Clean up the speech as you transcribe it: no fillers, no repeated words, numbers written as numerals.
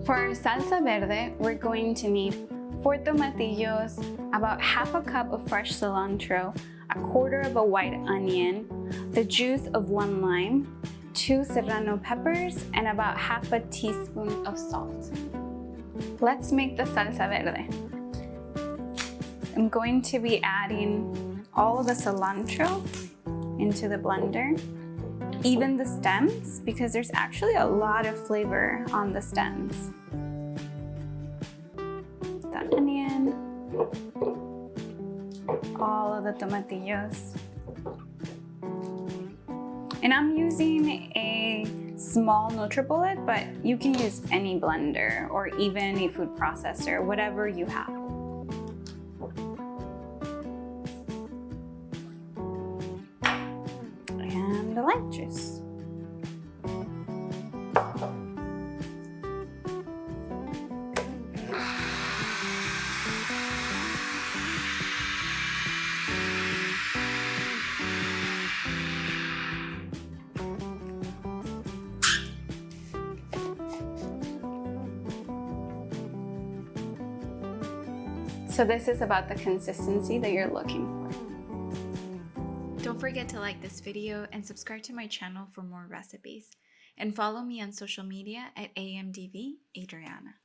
For our salsa verde, we're going to need 4 tomatillos, about half a cup of fresh cilantro, a quarter of a white onion, the juice of 1 lime, 2 serrano peppers, and about half a teaspoon of salt. Let's make the salsa verde. I'm going to be adding all of the cilantro into the blender. Even the stems, because there's actually a lot of flavor on the stems. The onion, all of the tomatillos. And I'm using a small NutriBullet, but you can use any blender or even a food processor, whatever you have. And the lime juice. So this is about the consistency that you're looking for. Don't forget to like this video and subscribe to my channel for more recipes. And follow me on social media at AMDV Adriana.